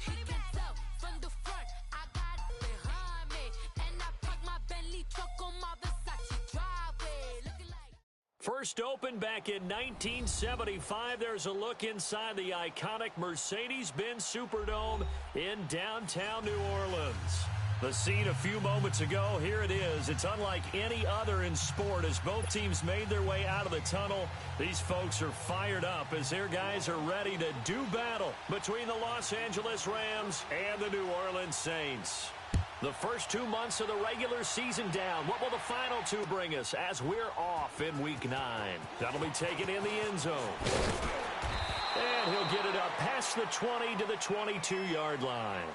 He can tell from the front, I got it behind me. And I park my Bentley truck on my Versace driveway. Looking like First opened back in 1975, there's a look inside the iconic Mercedes-Benz Superdome in downtown New Orleans. The scene a few moments ago, here it is. It's unlike any other in sport as both teams made their way out of the tunnel. These folks are fired up as their guys are ready to do battle between the Los Angeles Rams and the New Orleans Saints. The first 2 months of the regular season down. What will the final two bring us as we're off in Week 9? That'll be taken in the end zone. And he'll get it up past the 20 to the 22-yard line.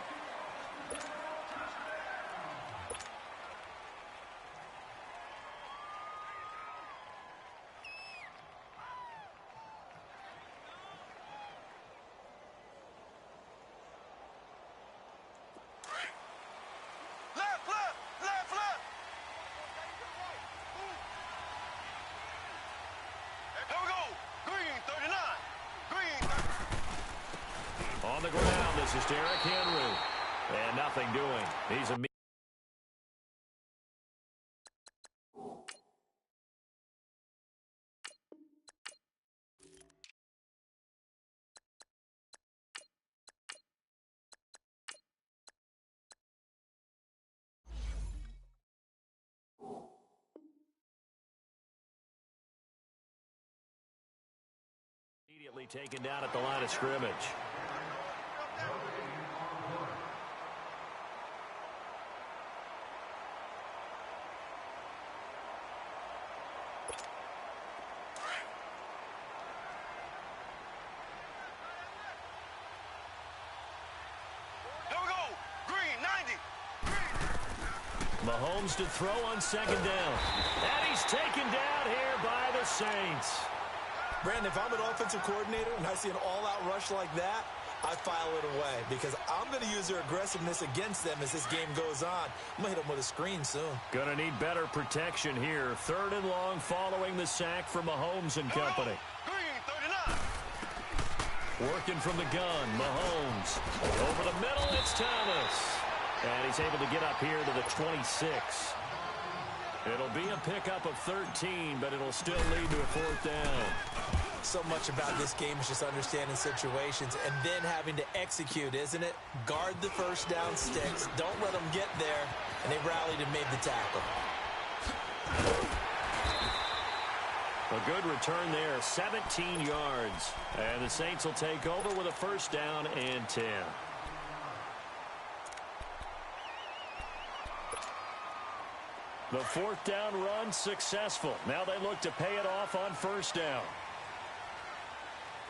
On the ground, this is Derrick Henry. And nothing doing. He's immediately taken down at the line of scrimmage. Mahomes to throw on second down. And he's taken down here by the Saints. Brandon, if I'm an offensive coordinator and I see an all-out rush like that, I file it away because I'm going to use their aggressiveness against them as this game goes on. I'm going to hit them with a screen soon. Going to need better protection here. 3rd and long following the sack from Mahomes and company. Working from the gun, Mahomes. Over the middle, it's Thomas. And he's able to get up here to the 26. It'll be a pickup of 13, but it'll still lead to a 4th down. So much about this game is just understanding situations and then having to execute, isn't it? Guard the first down sticks. Don't let them get there. And they rallied and made the tackle. A good return there, 17 yards. And the Saints will take over with a 1st down and 10. The 4th down run successful. Now they look to pay it off on 1st down.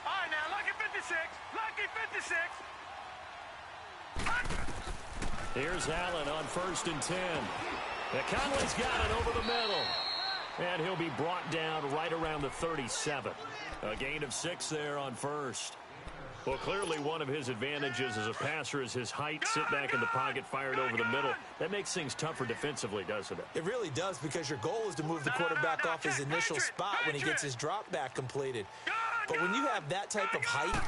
All right, now, lucky 56. Lucky 56. Here's Allen on 1st and 10. Conley's got it over the middle. And he'll be brought down right around the 37. A gain of 6 there on 1st. Well, clearly one of his advantages as a passer is his height. Sit back in the pocket, fired over the middle. That makes things tougher defensively, doesn't it? It really does, because your goal is to move the quarterback off his initial spot when he gets his drop back completed. But when you have that type of height,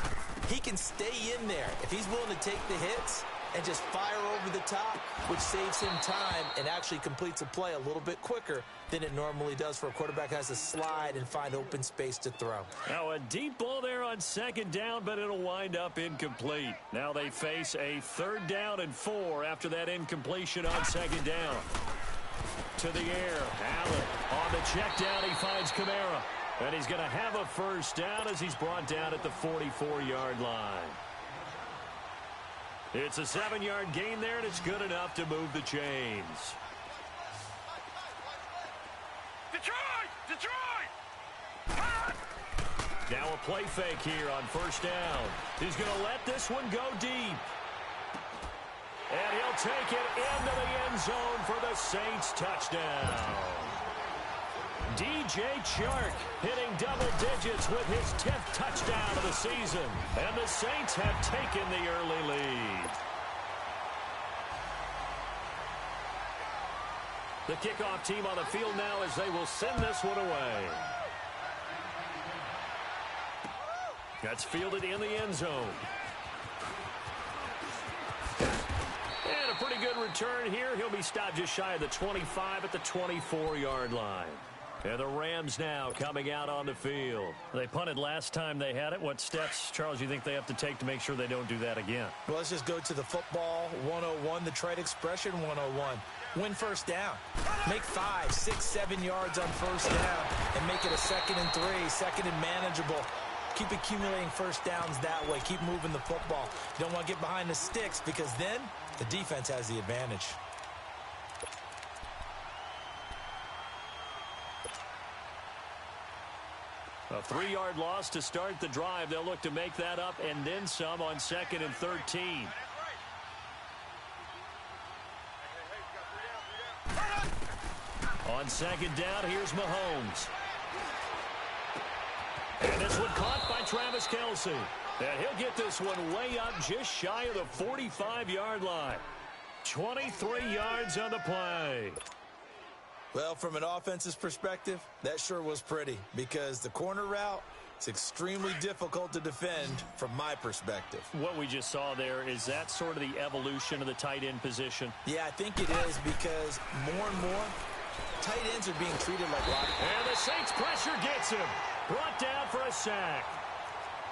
he can stay in there if he's willing to take the hits and just fire over the top, which saves him time and actually completes a play a little bit quicker than it normally does for a quarterback who has to slide and find open space to throw. Now a deep ball there on 2nd down, but it'll wind up incomplete. Now they face a 3rd down and 4 after that incompletion on 2nd down. To the air, Allen on the check down, he finds Kamara. And he's going to have a 1st down as he's brought down at the 44-yard line. It's a 7-yard gain there, and it's good enough to move the chains. Detroit! Now a play fake here on 1st down. He's going to let this one go deep. And he'll take it into the end zone for the Saints touchdown. DJ Chark hitting double digits with his 10th touchdown of the season. And the Saints have taken the early lead. The kickoff team on the field now as they will send this one away. That's fielded in the end zone. And a pretty good return here. He'll be stopped just shy of the 25 at the 24-yard line. And the Rams now coming out on the field. They punted last time they had it. What steps, Charles, you think they have to take to make sure they don't do that again? Well, let's just go to the football 101, the trade expression 101. Win first down. Make 5, 6, 7 yards on first down and make it a 2nd and 3, 2nd and manageable. Keep accumulating first downs that way. Keep moving the football. You don't want to get behind the sticks because then the defense has the advantage. A 3-yard loss to start the drive. They'll look to make that up and then some on 2nd and 13. On 2nd down, here's Mahomes. And this one caught by Travis Kelce. And he'll get this one way up just shy of the 45-yard line. 23 yards on the play. Well, from an offensive perspective, that sure was pretty because the corner route is extremely difficult to defend from my perspective. What we just saw there, is that sort of the evolution of the tight end position? Yeah, I think it is because more and more tight ends are being treated like rock. And the Saints pressure gets him. Brought down for a sack.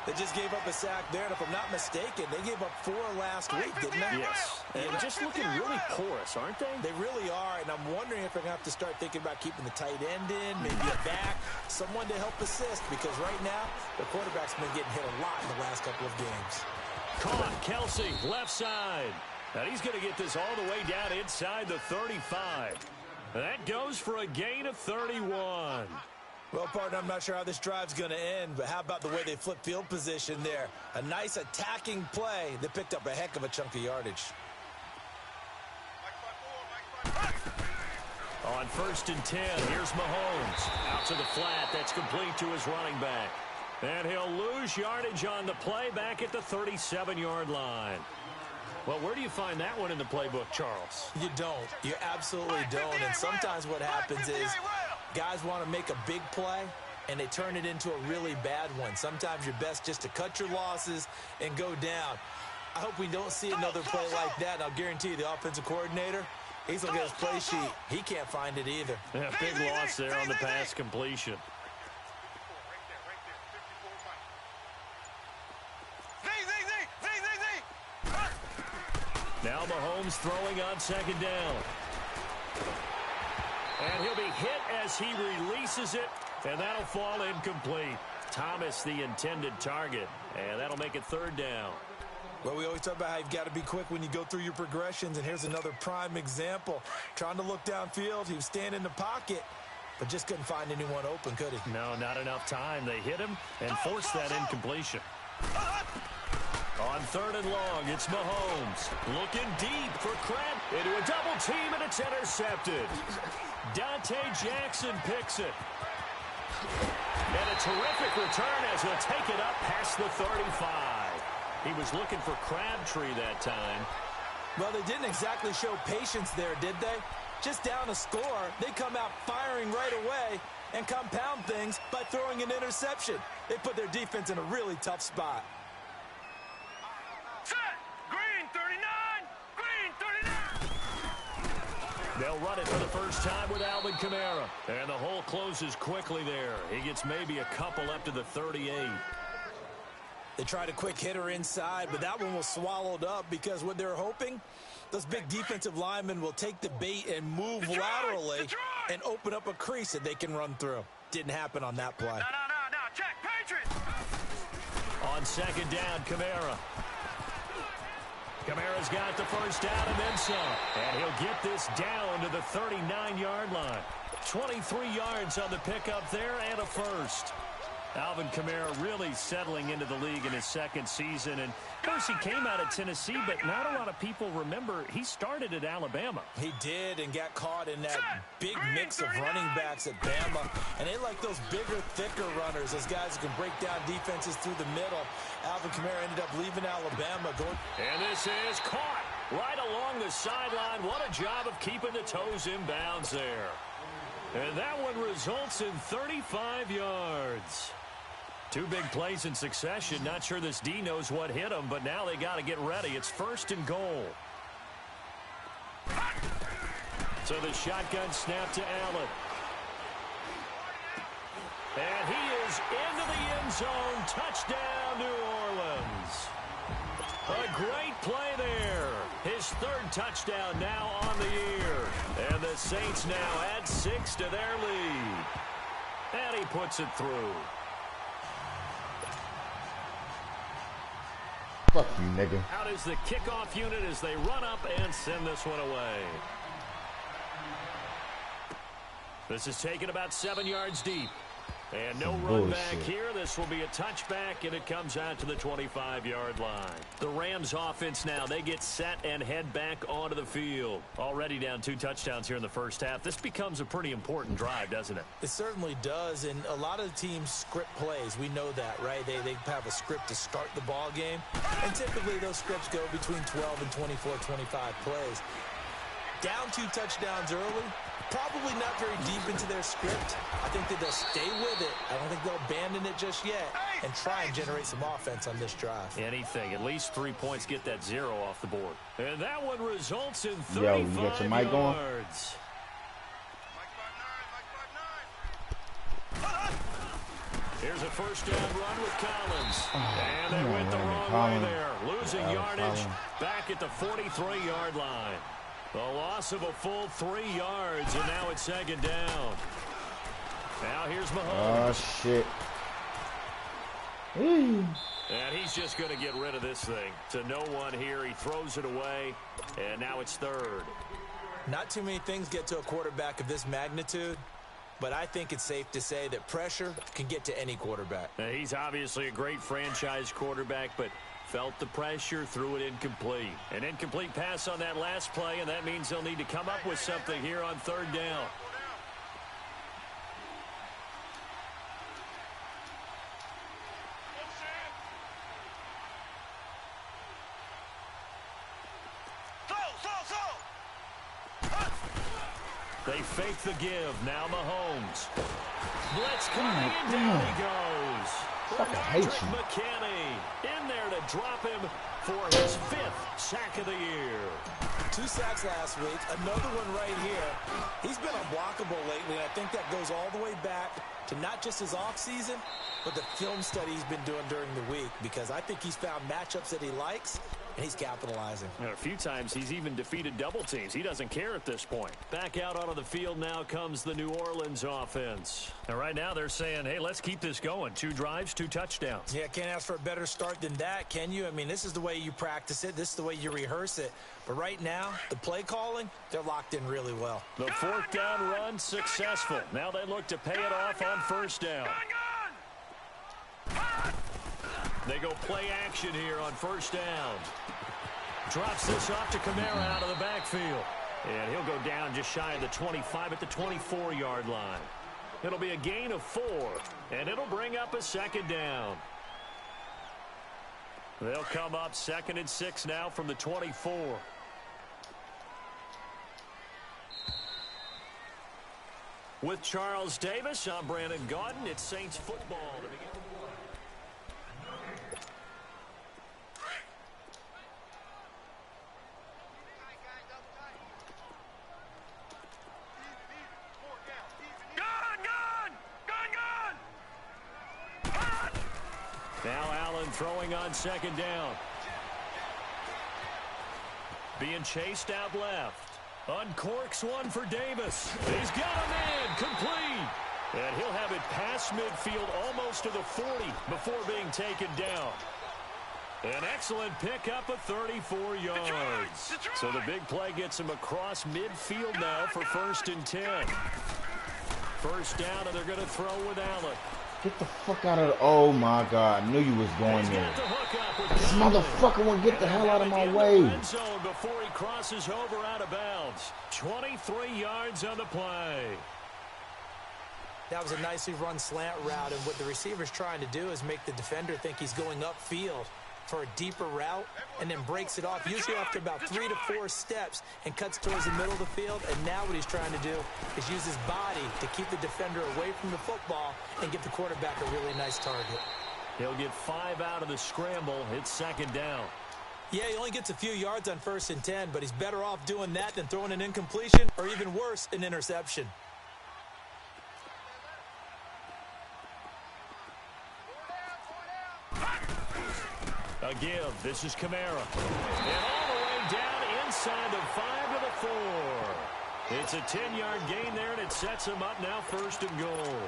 They just gave up a sack there, and if I'm not mistaken, they gave up 4 last week, didn't they? Yes. And just looking really porous, aren't they? They really are, and I'm wondering if they're going to have to start thinking about keeping the tight end in, maybe a back, someone to help assist, because right now, the quarterback's been getting hit a lot in the last couple of games. Caught, Kelce, left side. And he's going to get this all the way down inside the 35. That goes for a gain of 31. Well, partner, I'm not sure how this drive's going to end, but how about the way they flip field position there? A nice attacking play that picked up a heck of a chunk of yardage. On 1st and 10, here's Mahomes. Out to the flat. That's complete to his running back. And he'll lose yardage on the play back at the 37-yard line. Well, where do you find that one in the playbook, Charles? You don't. You absolutely don't. And sometimes what happens is guys want to make a big play, and they turn it into a really bad one. Sometimes you're best just to cut your losses and go down. I hope we don't see another play like that. I'll guarantee you the offensive coordinator, he's going to get his play sheet. He can't find it either. Yeah, big loss there on the pass completion. Now Mahomes throwing on 2nd down. And he'll be hit as he releases it, and that'll fall incomplete. Thomas, the intended target, and that'll make it 3rd down. Well, we always talk about how you've got to be quick when you go through your progressions, and here's another prime example. Trying to look downfield, he was standing in the pocket, but just couldn't find anyone open, could he? No, not enough time. They hit him and forced that incompletion. On 3rd and long, it's Mahomes. Looking deep for Crab. Into a double team, and it's intercepted. Dante Jackson picks it. And a terrific return as he'll take it up past the 35. He was looking for Crabtree that time. Well, they didn't exactly show patience there, did they? Just down a score, they come out firing right away and compound things by throwing an interception. They put their defense in a really tough spot. Set! Green 39! Green 39! They'll run it for the first time with Alvin Kamara. And the hole closes quickly there. He gets maybe a couple up to the 38. They tried a quick hitter inside, but that one was swallowed up because what they're hoping, those big defensive linemen will take the bait and move laterally and open up a crease that they can run through. Didn't happen on that play. No. Check, Patriots! On 2nd down, Kamara. Kamara's got the first down and then some. And he'll get this down to the 39-yard line. 23 yards on the pickup there and a first. Alvin Kamara really settling into the league in his 2nd season. And, of course, he came out of Tennessee, but not a lot of people remember he started at Alabama. He did and got caught in that big mix of running backs at Bama. And they like those bigger, thicker runners, those guys who can break down defenses through the middle. Alvin Kamara ended up leaving Alabama. And this is caught right along the sideline. What a job of keeping the toes in bounds there. And that one results in 35 yards. Two big plays in succession. Not sure this D knows what hit him, but now they got to get ready. It's 1st and goal. So the shotgun snap to Allen. And he is into the end zone. Touchdown, New Orleans. A great play there. His 3rd touchdown now on the year. And the Saints now add 6 to their lead. And he puts it through. Fuck you, nigga. Out is the kickoff unit as they run up and send this one away. This is taken about 7 yards deep. And no run back here. This will be a touchback, and it comes out to the 25-yard line. The Rams offense now, they get set and head back onto the field. Already down 2 touchdowns here in the first half. This becomes a pretty important drive, doesn't it? It certainly does, and a lot of the teams script plays. We know that, right? They have a script to start the ball game, and typically those scripts go between 12 and 24, 25 plays. Down 2 touchdowns early, probably not very deep into their script. I think that they'll stay with it. I don't think they'll abandon it just yet and try and generate some offense on this drive. Anything. At least 3 points, get that 0 off the board. And that one results in 35 you got your mic on? yards. Here's a 1st down run with Collins. And they went the wrong way there. Losing yardage back at the 43-yard line. The loss of a full 3 yards, and now it's 2nd down. Now here's Mahomes. Oh, shit. And he's just going to get rid of this thing. To no one here. He throws it away, and now it's 3rd. Not too many things get to a quarterback of this magnitude, but I think it's safe to say that pressure can get to any quarterback. Now, he's obviously a great franchise quarterback, but felt the pressure, threw it incomplete. An incomplete pass on that last play, and that means they'll need to come up with something here on 3rd down. They fake the give. Now Mahomes. Blitz coming, and down he goes. Fucking hate you. McKinney in there to drop him for his 5th sack of the year. 2 sacks last week, another one right here. He's been unblockable lately, and I think that goes all the way back to not just his offseason, but the film study he's been doing during the week, because I think he's found matchups that he likes, and he's capitalizing. And a few times he's even defeated double teams. He doesn't care at this point. Back out onto the field now comes the New Orleans offense. And right now they're saying, hey, let's keep this going. 2 drives, 2 touchdowns. Yeah, can't ask for a better start than that, can you? I mean, this is the way you practice it. This is the way you rehearse it. But right now, the play calling, they're locked in really well. The 4th down run successful. Now they look to pay it off on 1st down. They go play action here on 1st down. Drops this off to Kamara out of the backfield. And he'll go down just shy of the 25 at the 24-yard line. It'll be a gain of 4, and it'll bring up a 2nd down. They'll come up 2nd and 6 now from the 24. With Charles Davis, I'm Brandon Gaudin. It's Saints football to begin. Now Allen throwing on 2nd down. Being chased out left. Uncorks one for Davis. He's got a man complete. And he'll have it past midfield almost to the 40 before being taken down. An excellent pickup of 34 yards. So the big play gets him across midfield now for 1st and 10. 1st down, and they're going to throw with Allen. Get the fuck out of the... Oh, my God. I knew you was going there. This motherfucker won't get the hell out of my way. Before he crosses over out of bounds. 23 yards on the play. That was a nicely run slant route, and what the receiver's trying to do is make the defender think he's going upfield for a deeper route, and then breaks it off, usually after about 3 to 4 steps, and cuts towards the middle of the field. And now what he's trying to do is use his body to keep the defender away from the football and give the quarterback a really nice target. He'll get 5 out of the scramble. It's second down. Yeah, he only gets a few yards on 1st and 10, but he's better off doing that than throwing an incompletion or even worse, an interception. A give. This is Kamara. And all the way down inside the 5 to the 4. It's a 10-yard gain there, and it sets him up now 1st and goal.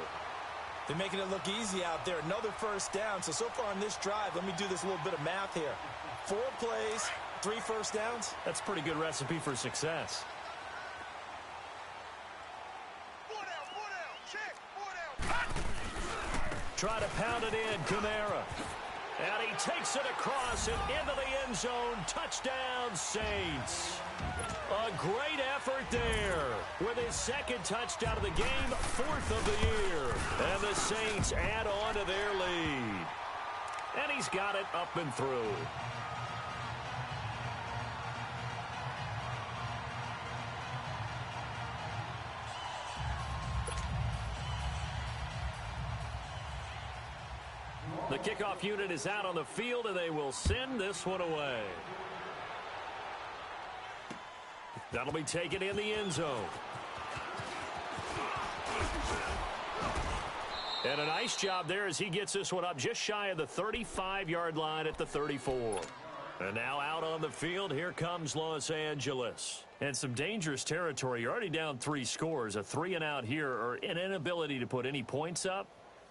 They're making it look easy out there. Another 1st down. So far on this drive, let me do this little bit of math here. 4 plays, 3 1st downs. That's a pretty good recipe for success. Try to pound it in, Kamara. And he takes it across and into the end zone. Touchdown, Saints. A great effort there with his 2nd touchdown of the game, 4th of the year. And the Saints add on to their lead. And he's got it up and through. The kickoff unit is out on the field, and they will send this one away. That'll be taken in the end zone. And a nice job there as he gets this one up just shy of the 35-yard line at the 34. And now out on the field, here comes Los Angeles. And some dangerous territory. You're already down 3 scores. A 3-and-out here, or an inability to put any points up.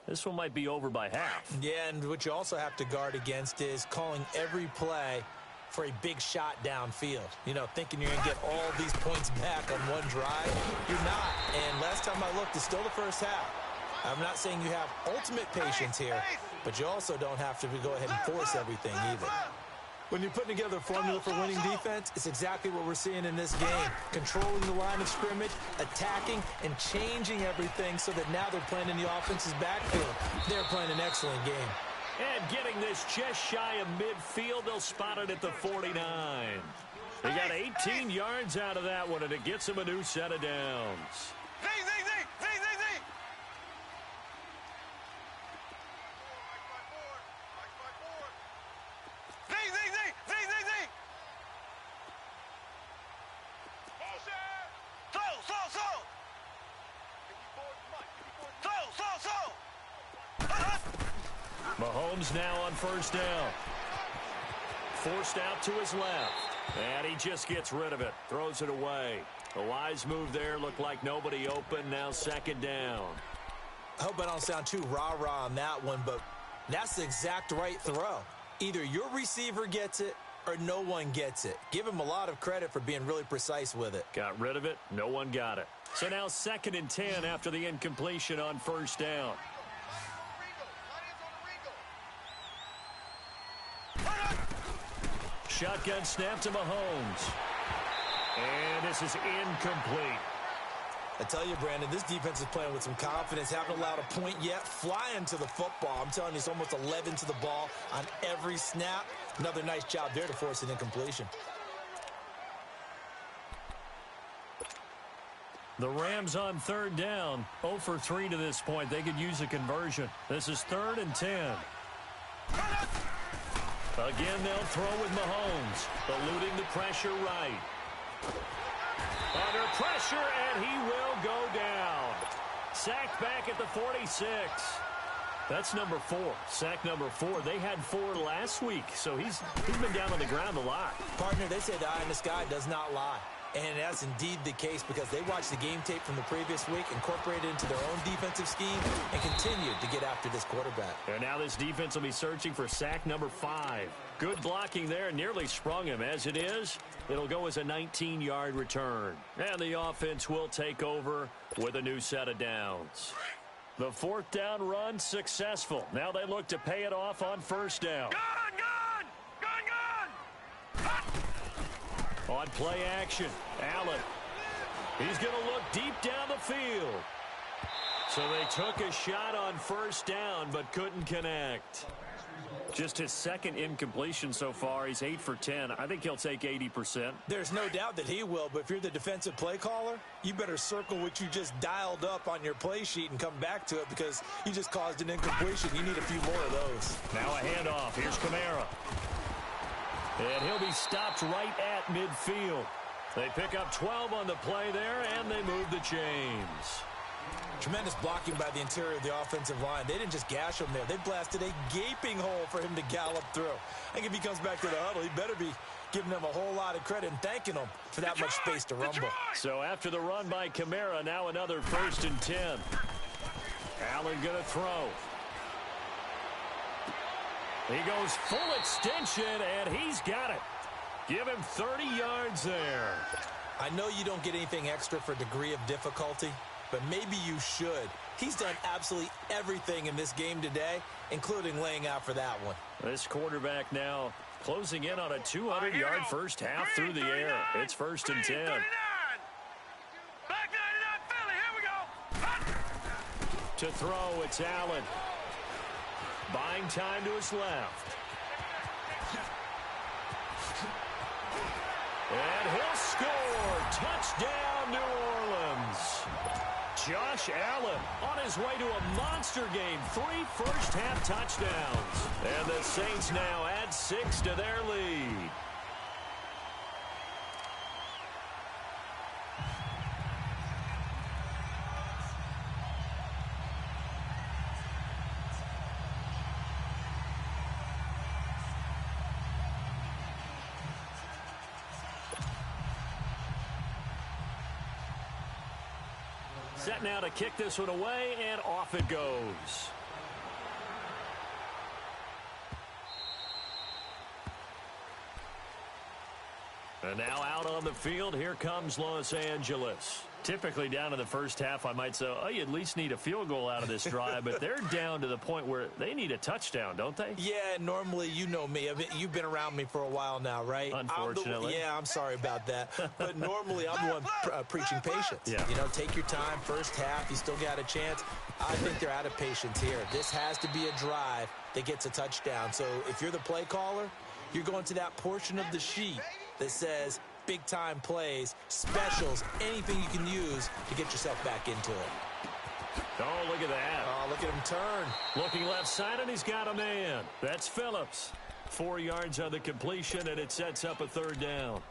This one might be over by half. Yeah, and what you also have to guard against is calling every play for a big shot downfield. You know, thinking you're going to get all these points back on one drive. You're not. And last time I looked, it's still the 1st half. I'm not saying you have ultimate patience here, but you also don't have to go ahead and force everything either. When you're putting together a formula for winning defense, it's exactly what we're seeing in this game. Controlling the line of scrimmage, attacking, and changing everything so that now they're playing in the offense's backfield. They're playing an excellent game. And getting this just shy of midfield, they'll spot it at the 49. They got 18 yards out of that one, and it gets them a new set of downs. Mahomes now on 1st down. Forced out to his left. And he just gets rid of it. Throws it away. A wise move there. Looked like nobody open. Now 2nd down. I hope I don't sound too rah-rah on that one, but that's the exact right throw. Either your receiver gets it or no one gets it. Give him a lot of credit for being really precise with it. Got rid of it. No one got it. So now 2nd and 10 after the incompletion on 1st down. Shotgun snap to Mahomes. And this is incomplete. I tell you, Brandon, this defense is playing with some confidence. Haven't allowed a point yet. Flying to the football. I'm telling you, it's almost 11 to the ball on every snap. Another nice job there to force an incompletion. The Rams on 3rd down. 0 for 3 to this point. They could use a conversion. This is 3rd and 10. Again, they'll throw with Mahomes. Eluding the pressure right. Under pressure, and he will go down. Sacked back at the 46. That's number 4. Sack number 4. They had 4 last week, so he's been down on the ground a lot. Partner, they say the eye in the sky does not lie. And that's indeed the case because they watched the game tape from the previous week, incorporated it into their own defensive scheme, and continued to get after this quarterback. And now this defense will be searching for sack number 5. Good blocking there, nearly sprung him. As it is, it'll go as a 19-yard return. And the offense will take over with a new set of downs. The 4th down run successful. Now they look to pay it off on 1st down. Gun! On play action, Allen. He's going to look deep down the field. So they took a shot on 1st down but couldn't connect. Just his second incompletion so far. He's 8 for 10. I think he'll take 80%. There's no doubt that he will, but if you're the defensive play caller, you better circle what you just dialed up on your play sheet and come back to it because you just caused an incompletion. You need a few more of those. Now a handoff. Here's Kamara. And he'll be stopped right at midfield. They pick up 12 on the play there, and they move the chains. Tremendous blocking by the interior of the offensive line. They didn't just gash him there. They blasted a gaping hole for him to gallop through. I think if he comes back to the huddle, he better be giving them a whole lot of credit and thanking them for that much space to rumble. So after the run by Kamara, now another 1st and 10. Allen going to throw. He goes full extension, and he's got it. Give him 30 yards there. I know you don't get anything extra for degree of difficulty, but maybe you should. He's done absolutely everything in this game today, including laying out for that one. This quarterback now closing in on a 200-yard first half through the air. It's 1st and 10. Back 99 Philly, here we go. To throw, it's Allen. Buying time to his left. And he'll score. Touchdown, New Orleans. Josh Allen on his way to a monster game. 3 first-half touchdowns. And the Saints now add 6 to their lead. Set now to kick this one away, and off it goes. And now out on the field, here comes Los Angeles. Typically down in the first half, I might say, oh, you at least need a field goal out of this drive, but they're down to the point where they need a touchdown, don't they? Yeah, normally, you know me. I mean, you've been around me for a while now, right? Unfortunately. I'm sorry about that. But normally, I'm the one preaching patience. Yeah. You know, take your time, first half, you still got a chance. I think they're out of patience here. This has to be a drive that gets a touchdown. So if you're the play caller, you're going to that portion of the sheet that says big-time plays, specials, anything you can use to get yourself back into it. Oh, look at that. Oh, look at him turn. Looking left side, and he's got a man. That's Phillips. 4 yards on the completion, and it sets up a 3rd down.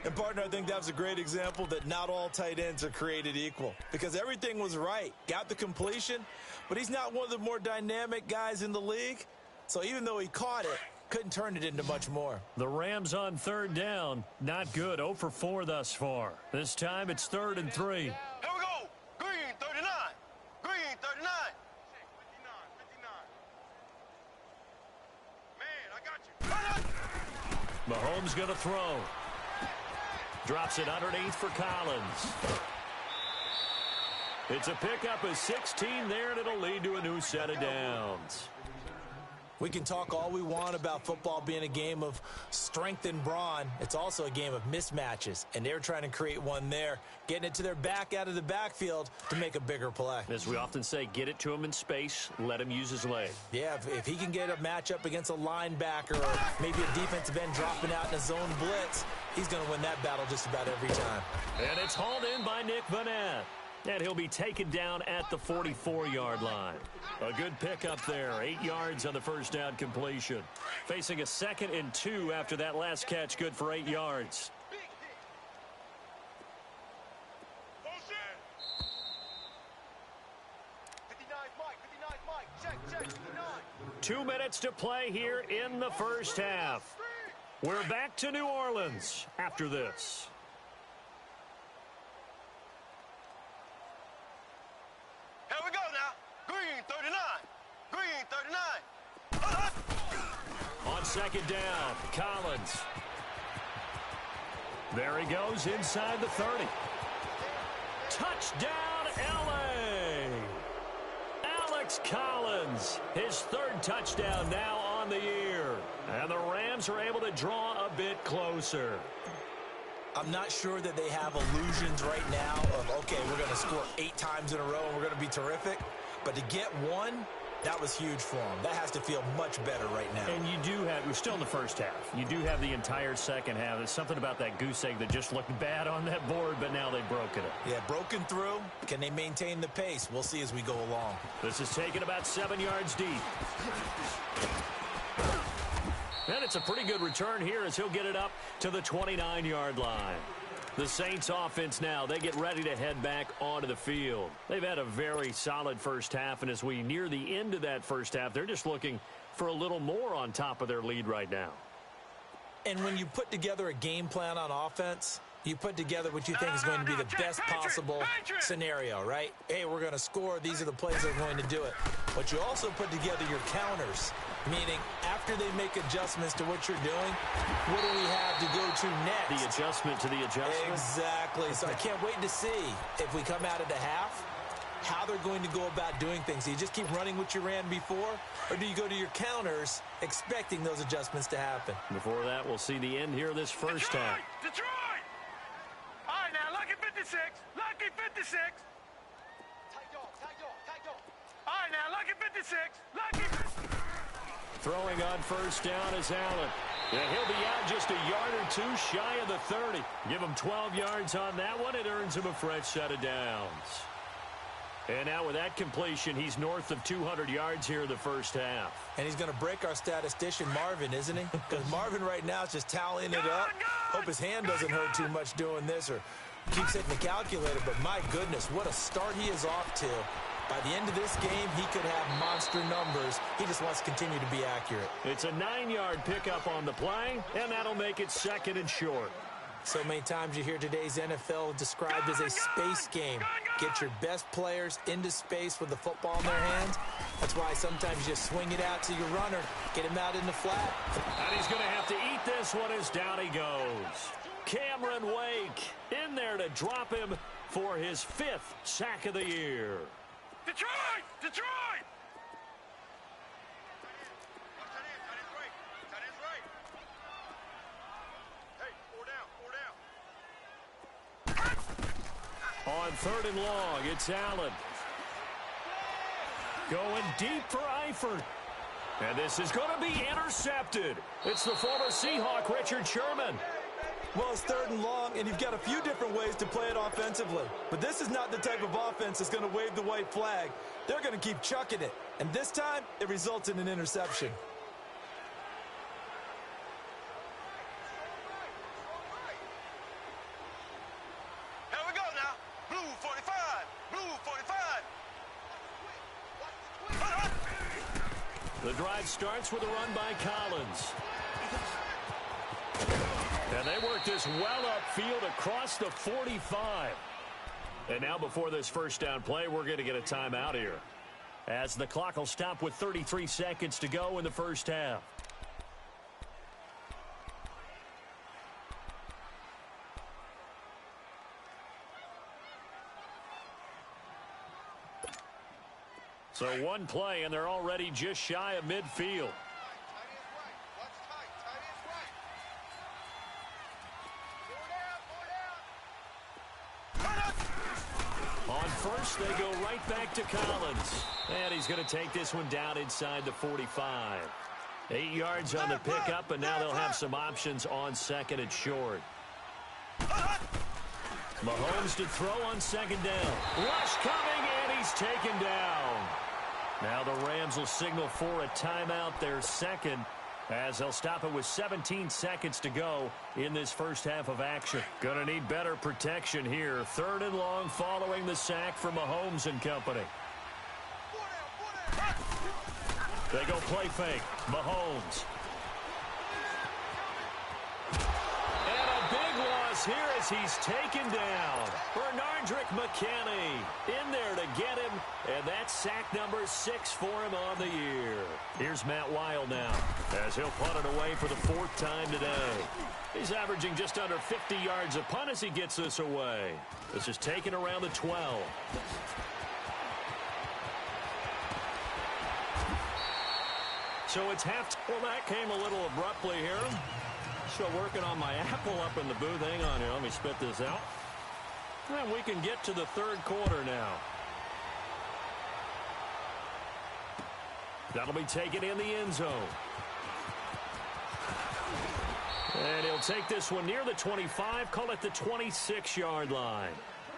And, partner, I think that was a great example that not all tight ends are created equal because everything was right. Got the completion, but he's not one of the more dynamic guys in the league. So even though he caught it, couldn't turn it into much more. The Rams on 3rd down. Not good. 0 for 4 thus far. This time it's 3rd and 3. Here we go. Green 39. Green 39. Man, I got you. Mahomes going to throw. Drops it underneath for Collins. It's a pickup of 16 there, and it'll lead to a new set of downs. We can talk all we want about football being a game of strength and brawn. It's also a game of mismatches, and they're trying to create one there, getting it to their back out of the backfield to make a bigger play. As we often say, get it to him in space, let him use his leg. Yeah, if he can get a matchup against a linebacker or maybe a defensive end dropping out in a zone blitz, he's going to win that battle just about every time. And it's hauled in by Nick Vanette. And he'll be taken down at the 44-yard line. A good pickup there. 8 yards on the first down completion. Facing a 2nd and 2 after that last catch. Good for 8 yards. Check. 2 minutes to play here in the first half. We're back to New Orleans after this. Here we go now. Green 39. Green 39. On 2nd down, Collins. There he goes inside the 30. Touchdown, L.A. Alex Collins, his 3rd touchdown now on the year. And the Rams are able to draw a bit closer. I'm not sure that they have illusions right now of, okay, we're going to score 8 times in a row and we're going to be terrific. But to get one That was huge for him. That has to feel much better right now. And you do have, we're still in the first half. You do have the entire second half. There's something about that goose egg that just looked bad on that board, but now they've broken it. Yeah, broken through. Can they maintain the pace? We'll see as we go along. This is taken about 7 yards deep. And it's a pretty good return here as he'll get it up to the 29-yard line. The Saints offense now, they get ready to head back onto the field. They've had a very solid first half, and as we near the end of that first half, they're just looking for a little more on top of their lead right now. And when you put together a game plan on offense, you put together what you think is going to be the best possible scenario, right? Hey, we're going to score. These are the plays that are going to do it. But you also put together your counters, meaning after they make adjustments to what you're doing, what do we have to go to next? The adjustment to the adjustment? Exactly. So I can't wait to see if we come out of the half, how they're going to go about doing things. Do you just keep running what you ran before, or do you go to your counters expecting those adjustments to happen? Before that, we'll see the end here of this first half. Detroit! All right, now, lucky 56. Lucky 56. All right, now, lucky 56. Lucky. Throwing on first down is Allen. Yeah, he'll be out just a yard or two shy of the 30. Give him 12 yards on that one. It earns him a fresh set of downs. And now with that completion, he's north of 200 yards here in the first half. And he's going to break our statistician, Marvin, isn't he? Because Marvin right now is just tallying it up. Hope his hand doesn't hurt too much doing this or keeps hitting the calculator. But my goodness, what a start he is off to. By the end of this game, he could have monster numbers. He just wants to continue to be accurate. It's a 9-yard pickup on the play, and that'll make it second and short. So many times you hear today's NFL described as a space game. Get your best players into space with the football in their hands. That's why sometimes you just swing it out to your runner, get him out in the flat. And he's going to have to eat this one as down he goes. Cameron Wake in there to drop him for his 5th sack of the year. Detroit! Detroit! On 3rd and long, it's Allen. Going deep for Eifert. And this is going to be intercepted. It's the former Seahawk, Richard Sherman. Well, it's 3rd and long, and you've got a few different ways to play it offensively. But this is not the type of offense that's going to wave the white flag. They're going to keep chucking it. And this time, it results in an interception. Here we go now. Blue 45. Blue 45. The drive starts with a run by Collins. And they work this well upfield across the 45. And now before this first down play, we're going to get a timeout here, as the clock will stop with 33 seconds to go in the first half. So one play, and they're already just shy of midfield. On first, they go right back to Collins. And he's going to take this one down inside the 45. 8 yards on the pickup, and now they'll have some options on second and short. Mahomes to throw on second down. Rush coming, and he's taken down. Now the Rams will signal for a timeout, their second, as they'll stop it with 17 seconds to go in this first half of action. Gonna need better protection here. 3rd and long following the sack from Mahomes and company. They go play fake. Mahomes. And a big loss here as he's taken down. Bernardrick McKinney in there to get him. And that's sack number 6 for him on the year. Here's Matt Wild now, as he'll punt it away for the 4th time today. He's averaging just under 50 yards a punt as he gets this away. This is taken around the 12. So it's half. Well, that came a little abruptly here. Still working on my apple up in the booth. Hang on here. Let me spit this out. And we can get to the 3rd quarter now. That'll be taken in the end zone. And he'll take this one near the 25, call it the 26-yard line.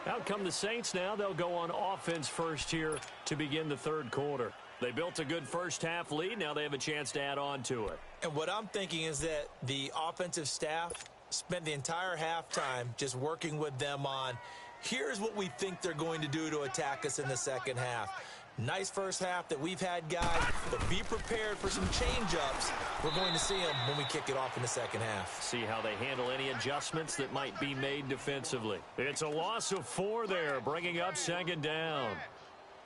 Out come the Saints now. They'll go on offense first here to begin the third quarter. They built a good first-half lead. Now they have a chance to add on to it. And what I'm thinking is that the offensive staff spent the entire halftime just working with them on, here's what we think they're going to do to attack us in the second half. Nice first half that we've had, guys, but be prepared for some change-ups. We're going to see them when we kick it off in the second half. See how they handle any adjustments that might be made defensively. It's a loss of 4 there, bringing up second down.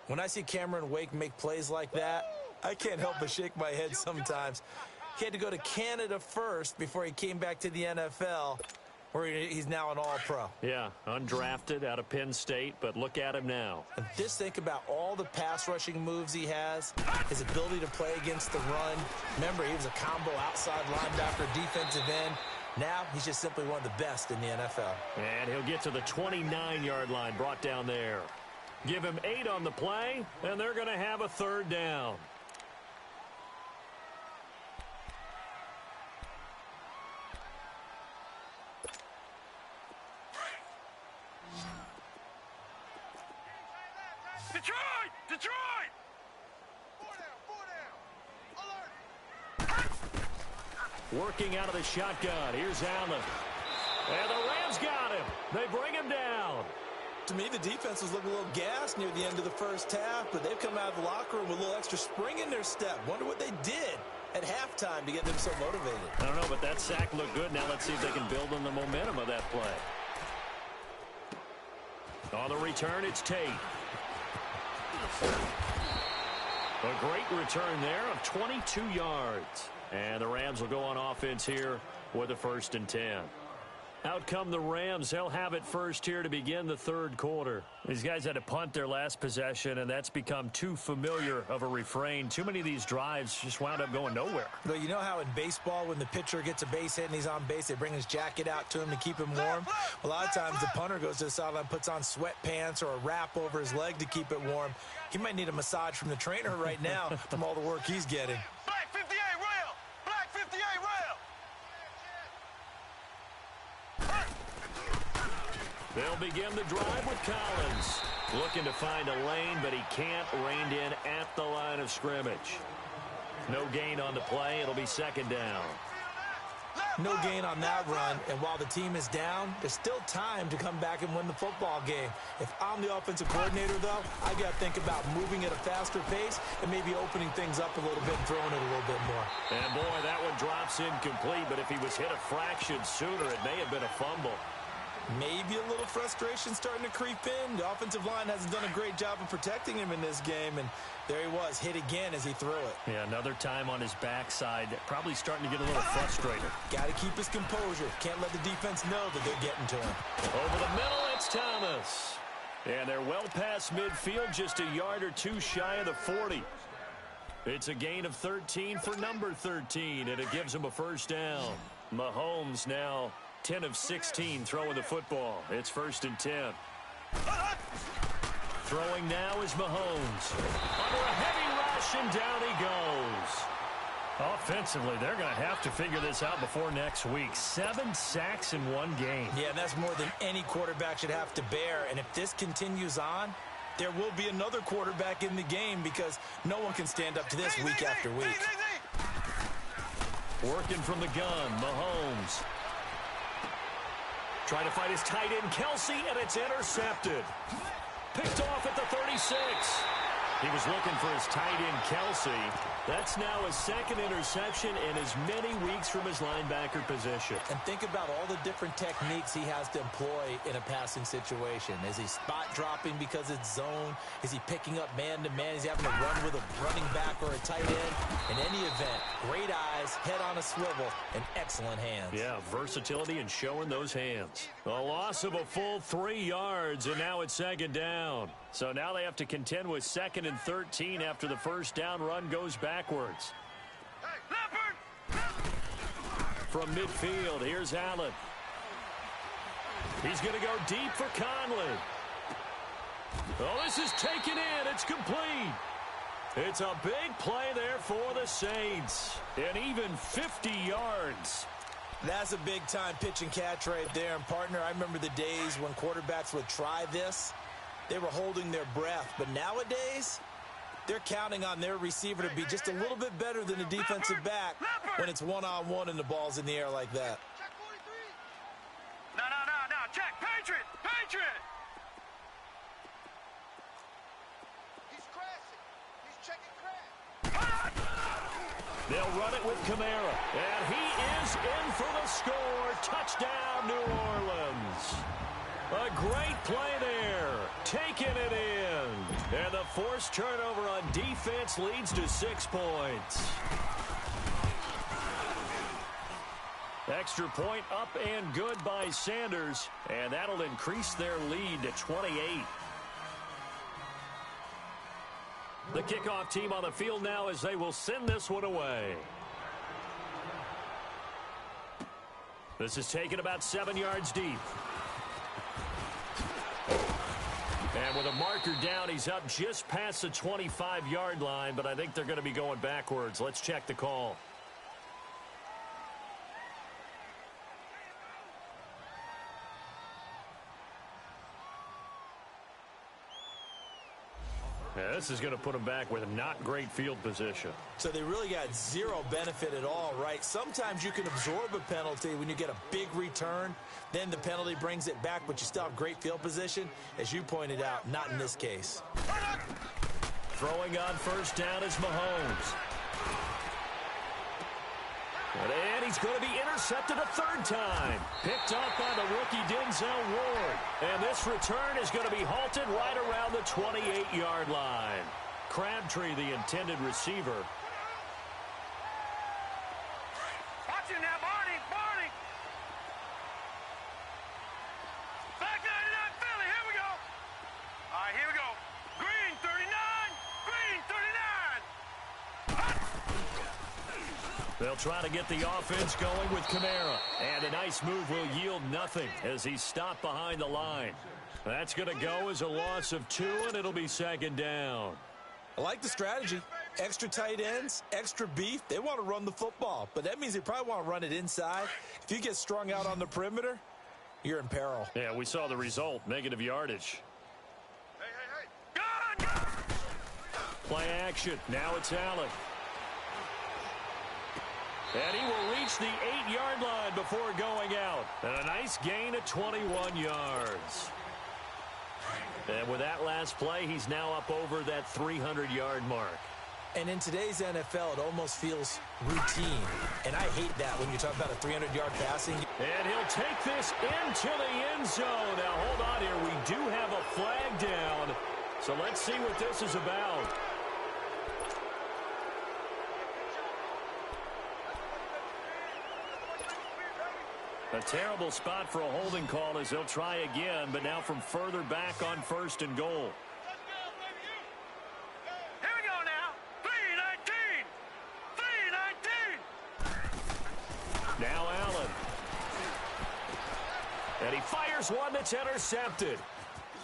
When I see Cameron Wake make plays like that, I can't help but shake my head sometimes. He had to go to Canada first before he came back to the NFL, where he's now an all-pro. Yeah, undrafted out of Penn State, but look at him now. And just think about all the pass-rushing moves he has, his ability to play against the run. Remember, he was a combo outside linebacker, defensive end. Now he's just simply one of the best in the NFL. And he'll get to the 29-yard line, brought down there. Give him 8 on the play, and they're going to have a third down. Detroit! Detroit! Working out of the shotgun. Here's Allen. And the Rams got him. They bring him down. To me, the defense was looking a little gassed near the end of the first half, but they've come out of the locker room with a little extra spring in their step. Wonder what they did at halftime to get them so motivated. I don't know, but that sack looked good. Now let's see if they can build on the momentum of that play. On the return, it's Tate. A great return there of 22 yards. And the Rams will go on offense here with a 1st and 10. Out come the Rams. They'll have it first here to begin the third quarter. These guys had to punt their last possession, and that's become too familiar of a refrain. Too many of these drives just wound up going nowhere. Well, you know how in baseball when the pitcher gets a base hit and he's on base, they bring his jacket out to him to keep him warm? A lot of times the punter goes to the sideline, puts on sweatpants or a wrap over his leg to keep it warm. He might need a massage from the trainer right now from all the work he's getting. Black 58 rail! Black 58 rail! They'll begin the drive with Collins. Looking to find a lane, but he can't. Reined in at the line of scrimmage. No gain on the play. It'll be second down. No gain on that run, and while the team is down, there's still time to come back and win the football game. If I'm the offensive coordinator, though, I got to think about moving at a faster pace and maybe opening things up a little bit and throwing it a little bit more. And, boy, that one drops incomplete, but if he was hit a fraction sooner, it may have been a fumble. Maybe a little frustration starting to creep in. The offensive line hasn't done a great job of protecting him in this game, and there he was, hit again as he threw it. Yeah, another time on his backside, probably starting to get a little frustrated. Got to keep his composure. Can't let the defense know that they're getting to him. Over the middle, it's Thomas. And they're well past midfield, just a yard or two shy of the 40. It's a gain of 13 for number 13, and it gives him a first down. Mahomes now 10 of 16 throwing the football. It's 1st and 10. Throwing now is Mahomes. Under a heavy rush, and down he goes. Offensively, they're going to have to figure this out before next week. 7 sacks in one game. Yeah, that's more than any quarterback should have to bear. And if this continues on, there will be another quarterback in the game because no one can stand up to this week after week. Working from the gun, Mahomes. Trying to fight his tight end, Kelsey, and it's intercepted. Picked off at the 36. He was looking for his tight end, Kelsey. That's now his 2nd interception in as many weeks from his linebacker position. And think about all the different techniques he has to employ in a passing situation. Is he spot dropping because it's zone? Is he picking up man-to-man? Is he having to run with a running back or a tight end? In any event, great eyes, head on a swivel, and excellent hands. Yeah, versatility and showing those hands. A loss of a full 3 yards, and now it's 2nd down. So now they have to contend with 2nd and 13 after the first down run goes backwards. From midfield, here's Allen. He's going to go deep for Conley. Oh, this is taken in. It's complete. It's a big play there for the Saints. And even 50 yards. That's a big-time pitch and catch right there. And, partner, I remember the days when quarterbacks would try this. They were holding their breath. But nowadays, they're counting on their receiver to be just a little bit better than the defensive back when it's one-on-one and the ball's in the air like that. No. Check. Patriot. He's crashing. He's checking crash. They'll run it with Kamara. And he is in for the score. Touchdown, New Orleans. A great play there. Taking it in. And the forced turnover on defense leads to 6 points. Extra point up and good by Sanders. And that'll increase their lead to 28. The kickoff team on the field now as they will send this one away. This is taken about 7 yards deep. And with a marker down, he's up just past the 25-yard line, but I think they're going to be going backwards. Let's check the call. Yeah, this is going to put them back with not great field position. So they really got zero benefit at all, right? Sometimes you can absorb a penalty when you get a big return. Then the penalty brings it back, but you still have great field position. As you pointed out, not in this case. Throwing on first down is Mahomes. And he's going to be intercepted a third time. Picked off by the rookie Denzel Ward. And this return is going to be halted right around the 28-yard line. Crabtree, the intended receiver. Watch it now, Barney. Back 99 Philly. Here we go. All right, here we go. Green 39. They'll try to get the offense going with Kamara. And a nice move will yield nothing as he's stopped behind the line. That's going to go as a loss of 2, and it'll be second down. I like the strategy. Extra tight ends, extra beef. They want to run the football, but that means they probably want to run it inside. If you get strung out on the perimeter, you're in peril. Yeah, we saw the result, negative yardage. Hey. Gun! Play action. Now it's Allen. And he will reach the 8-yard line before going out. And a nice gain of 21 yards. And with that last play, he's now up over that 300-yard mark. And in today's NFL, it almost feels routine. And I hate that when you talk about a 300-yard passing. And he'll take this into the end zone. Now, hold on here. We do have a flag down. So let's see what this is about. A terrible spot for a holding call as they'll try again, but now from further back on 1st and goal. Here we go now. 3-19. Now Allen. And he fires one that's intercepted.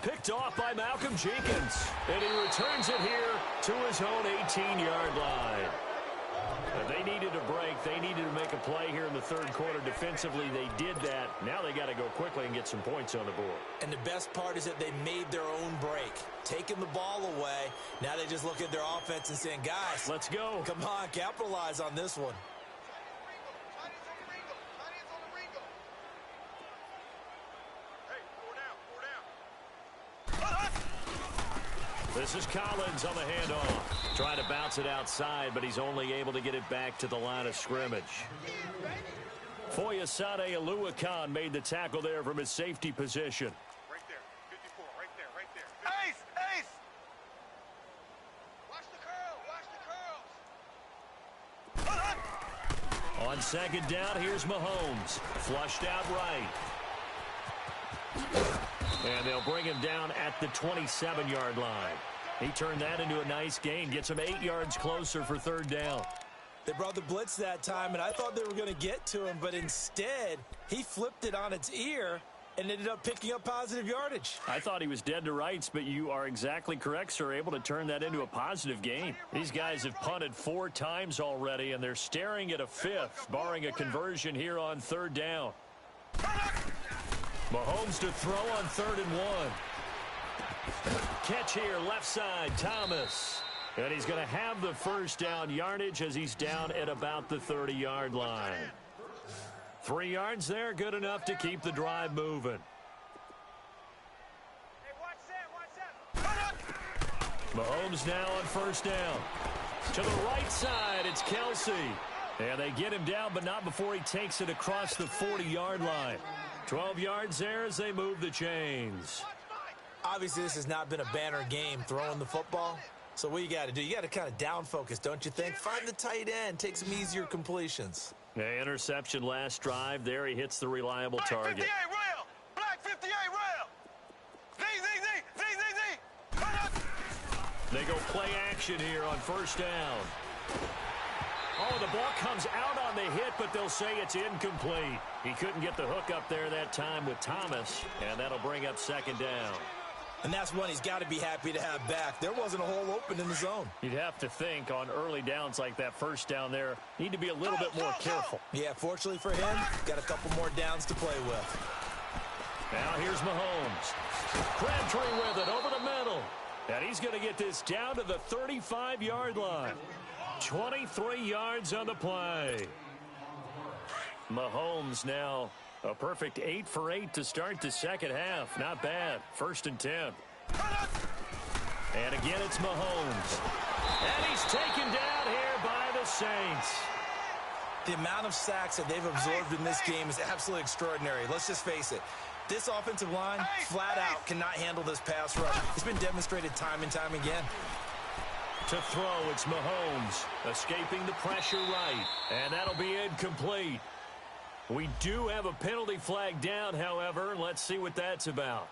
Picked off by Malcolm Jenkins. And he returns it here to his own 18-yard line. They needed a break. They needed to make a play here in the third quarter. Defensively, they did that. Now they got to go quickly and get some points on the board. And the best part is that they made their own break. Taking the ball away. Now they just look at their offense and saying, guys, let's go. Come on, capitalize on this one. This is Collins on the handoff. Trying to bounce it outside, but he's only able to get it back to the line of scrimmage. Foyesade Aluakan made the tackle there from his safety position. Right there. 54. Right there. Ace! Watch the curls. On second down, here's Mahomes. Flushed out right. And they'll bring him down at the 27-yard line. He turned that into a nice gain. Gets him 8 yards closer for third down. They brought the blitz that time, and I thought they were going to get to him, but instead, he flipped it on its ear and ended up picking up positive yardage. I thought he was dead to rights, but you are exactly correct, sir. Able to turn that into a positive gain. These guys have punted 4 times already, and they're staring at a 5th, barring a conversion here on 3rd down. Mahomes to throw on 3rd and 1. Catch here, left side, Thomas. And he's going to have the first down yardage as he's down at about the 30-yard line. 3 yards there, good enough to keep the drive moving. Hey, watch that. Mahomes now on 1st down. To the right side, it's Kelsey. And they get him down, but not before he takes it across the 40-yard line. 12 yards there as they move the chains. Obviously, this has not been a banner game throwing the football. So what you got to do, you got to kind of down focus, don't you think? Find the tight end, take some easier completions. Interception last drive. There he hits the reliable target. Black 58 rail. Black 58 rail. Z. They go play action here on 1st down. Oh, the ball comes out on the hit, but they'll say it's incomplete. He couldn't get the hook up there that time with Thomas, and that'll bring up 2nd down. And that's one he's got to be happy to have back. There wasn't a hole open in the zone. You'd have to think on early downs like that 1st down there, need to be a little bit more careful. Yeah, fortunately for him, got a couple more downs to play with. Now here's Mahomes. Crabtree with it over the middle. And he's going to get this down to the 35-yard line. 23 yards on the play. Mahomes now a perfect 8 for 8 to start the 2nd half. Not bad. 1st and 10. And again, it's Mahomes. And he's taken down here by the Saints. The amount of sacks that they've absorbed in this game is absolutely extraordinary. Let's just face it. This offensive line, flat out, cannot handle this pass rush. It's been demonstrated time and time again. To throw, it's Mahomes. Escaping the pressure right. And that'll be incomplete. We do have a penalty flag down, however. Let's see what that's about.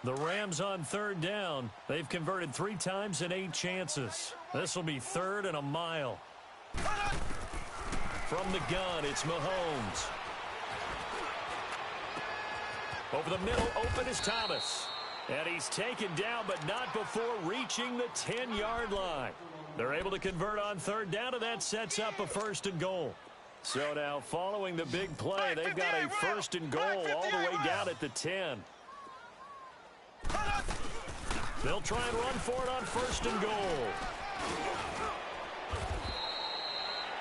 The Rams on 3rd down. They've converted 3 times in 8 chances. This will be 3rd and a mile. From the gun, it's Mahomes. Over the middle, open is Thomas. And he's taken down, but not before reaching the 10-yard line. They're able to convert on 3rd down, and that sets up a 1st and goal. So now, following the big play, they've got a 1st and goal all the way down at the 10. They'll try and run for it on 1st and goal.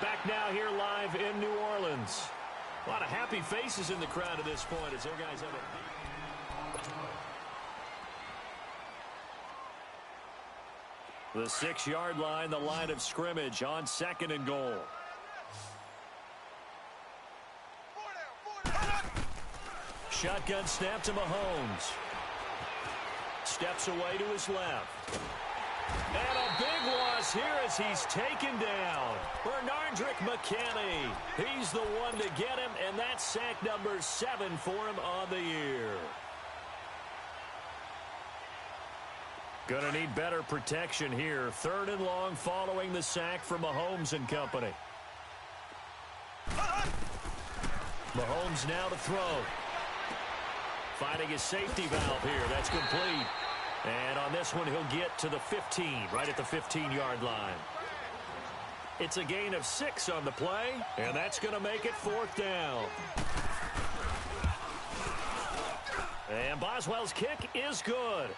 Back now here live in New Orleans. A lot of happy faces in the crowd at this point as their guys have a... The 6-yard line, the line of scrimmage on 2nd and goal. Shotgun snap to Mahomes. Steps away to his left. And a big loss here as he's taken down. Bernardrick McKinney. He's the one to get him, and that's sack number 7 for him on the year. Gonna need better protection here. 3rd and long following the sack from Mahomes and company. Mahomes now to throw. Finding his safety valve here. That's complete. And on this one, he'll get to the 15, right at the 15-yard line. It's a gain of 6 on the play, and that's going to make it 4th down. And Boswell's kick is good.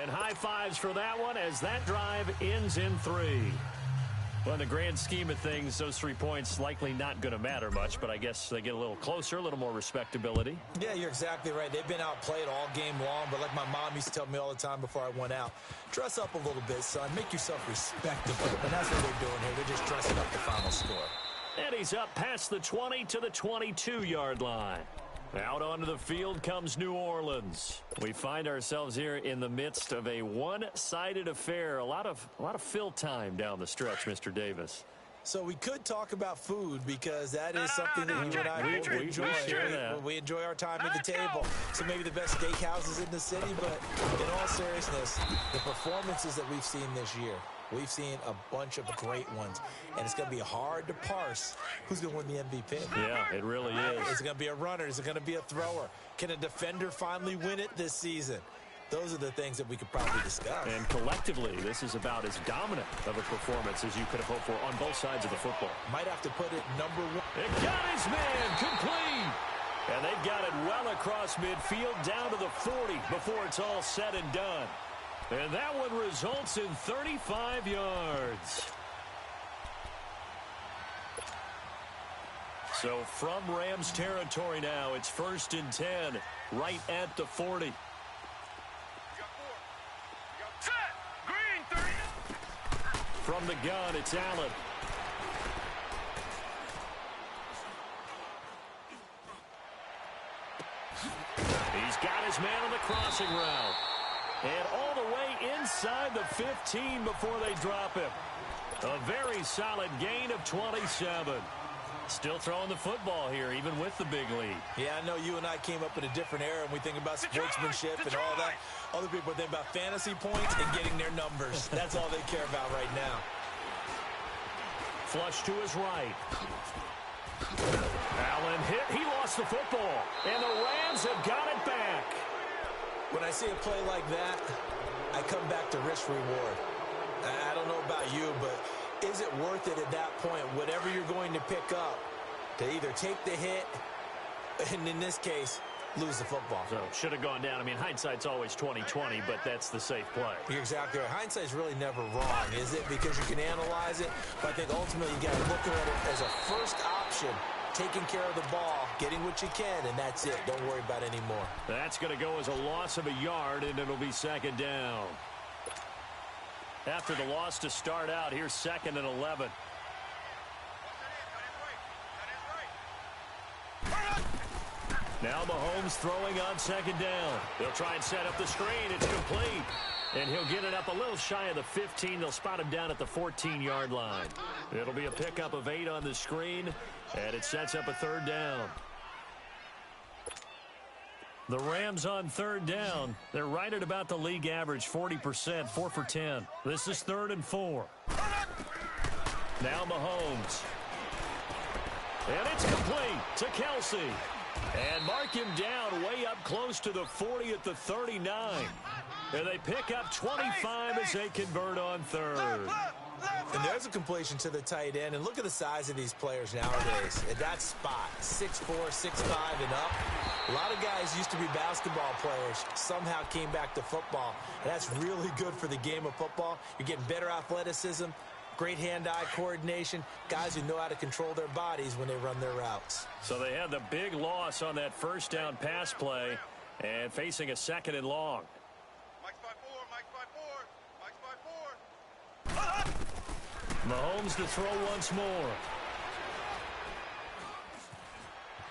And high fives for that one as that drive ends in 3. Well, in the grand scheme of things, those 3 points likely not going to matter much, but I guess they get a little closer, a little more respectability. Yeah, you're exactly right. They've been outplayed all game long, but like my mom used to tell me all the time before I went out, dress up a little bit, son. Make yourself respectable. And that's what they're doing here. They're just dressing up the final score. And he's up past the 20 to the 22-yard line. Out onto the field comes New Orleans. We find ourselves here in the midst of a one-sided affair. A lot of fill time down the stretch, Mr. Davis. So we could talk about food because that is something that you and I both enjoy. We enjoy our time at the table. So maybe the best steakhouses in the city, but in all seriousness, the performances that we've seen this year, We've seen a bunch of great ones, and it's going to be hard to parse who's going to win the MVP. Yeah, it really is. Is it going to be a runner? Is it going to be a thrower? Can a defender finally win it this season? Those are the things that we could probably discuss. And collectively, this is about as dominant of a performance as you could have hoped for on both sides of the football. Might have to put it number one. It got his man complete. And they've got it well across midfield down to the 40 before it's all said and done. And that one results in 35 yards. So from Rams territory now, it's 1st and 10, right at the 40. Set. Green 30. From the gun, it's Allen. He's got his man on the crossing route. And all the way inside the 15 before they drop him. A very solid gain of 27. Still throwing the football here, even with the big lead. Yeah, I know you and I came up in a different era, and we think about sportsmanship and all that. Other people think about fantasy points and getting their numbers. That's all they care about right now. Flush to his right. Allen hit. He lost the football. And the Rams have got it back. When I see a play like that, I come back to risk-reward. I don't know about you, but is it worth it at that point, whatever you're going to pick up, to either take the hit, and in this case, lose the football? So, should have gone down. I mean, hindsight's always 20/20, but that's the safe play. You're exactly right. Hindsight's really never wrong, is it? Because you can analyze it, but I think ultimately you got to look at it as a first option, taking care of the ball, getting what you can, and that's it. Don't worry about it anymore. That's going to go as a loss of a yard, and it'll be 2nd down. After the loss to start out, here's 2nd and 11. Now Mahomes throwing on 2nd down. They'll try and set up the screen. It's complete. And he'll get it up a little shy of the 15. They'll spot him down at the 14-yard line. It'll be a pickup of 8 on the screen, and it sets up a 3rd down. The Rams on 3rd down. They're right at about the league average, 40%, 4 for 10. This is 3rd and 4. Now Mahomes. And it's complete to Kelsey. And mark him down way up close to the 40 at the 39. And they pick up 25 as they convert on 3rd. And there's a completion to the tight end. And look at the size of these players nowadays. At that spot, 6'4", 6'5", and up. A lot of guys used to be basketball players, somehow came back to football. And that's really good for the game of football. You're getting better athleticism, great hand-eye coordination, guys who know how to control their bodies when they run their routes. So they had the big loss on that 1st down pass play and facing a 2nd and long. Mike's by 4, Mike's by 4, Mike's by 4. Mahomes to throw once more.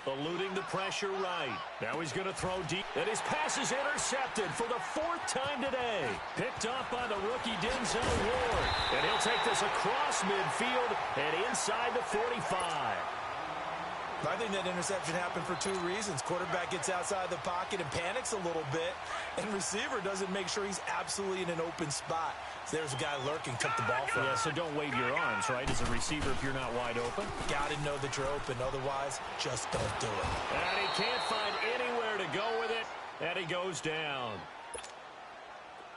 Eluding the pressure right. Now he's going to throw deep. And his pass is intercepted for the 4th time today. Picked off by the rookie Denzel Ward. And he'll take this across midfield and inside the 45. I think that interception happened for 2 reasons. Quarterback gets outside the pocket and panics a little bit, and receiver doesn't make sure he's absolutely in an open spot. So there's a guy lurking, took the ball from him. Yeah, so don't wave your arms, right, as a receiver if you're not wide open. Got to know that you're open. Otherwise, just don't do it. And he can't find anywhere to go with it, and he goes down.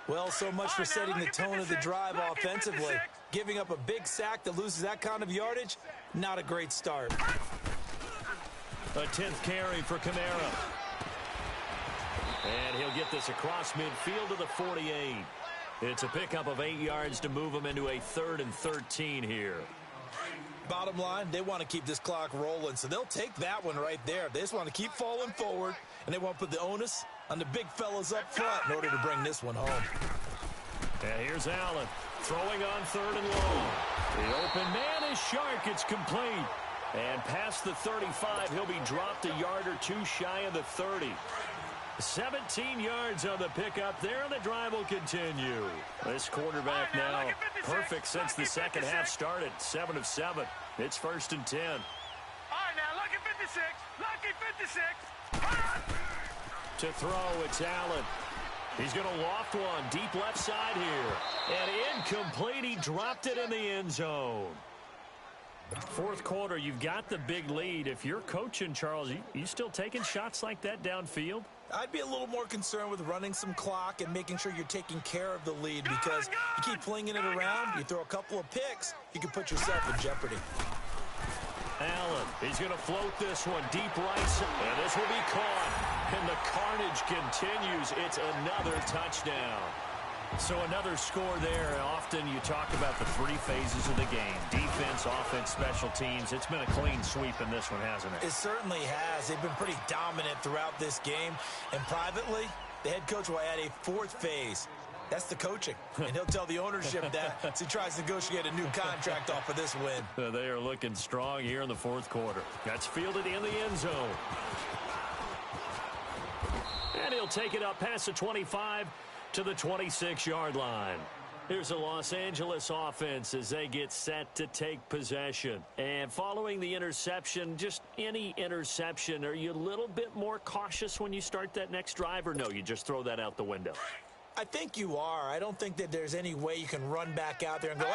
Well, so much for setting the tone of the drive offensively. Giving up a big sack that loses that kind of yardage, not a great start. A 10th carry for Kamara. And he'll get this across midfield to the 48. It's a pickup of 8 yards to move him into a 3rd and 13 here. Bottom line, they want to keep this clock rolling, so they'll take that one right there. They just want to keep falling forward, and they want to put the onus on the big fellas up front in order to bring this one home. And here's Allen throwing on 3rd and long. The open man is Shark. It's complete. And past the 35, he'll be dropped a yard or 2 shy of the 30. 17 yards on the pickup there, and the drive will continue. This quarterback now perfect since the 2nd half started. 7 of 7. It's 1st and 10. All right, now, lucky 56. Lucky 56. To throw, it's Allen. He's going to loft one deep left side here. And incomplete. He dropped it in the end zone. Fourth quarter, you've got the big lead. If you're coaching, Charles, you still taking shots like that downfield? I'd be a little more concerned with running some clock and making sure you're taking care of the lead, because you keep flinging it around, you throw a couple of picks, you can put yourself in jeopardy. Allen, he's going to float this one deep right side, and this will be caught. And the carnage continues. It's another touchdown. So another score there. Often you talk about the three phases of the game: defense, offense, special teams. It's been a clean sweep in this one, hasn't it? It certainly has. They've been pretty dominant throughout this game. And privately, the head coach will add a fourth phase. That's the coaching. And he'll tell the ownership that as he tries to negotiate a new contract off of this win. They are looking strong here in the fourth quarter. That's fielded in the end zone. And he'll take it up past the 25 to the 26-yard line. Here's the Los Angeles offense as they get set to take possession. And following the interception, just any interception, are you a little bit more cautious when you start that next drive, or no, you just throw that out the window? I think you are. I don't think that there's any way you can run back out there and go,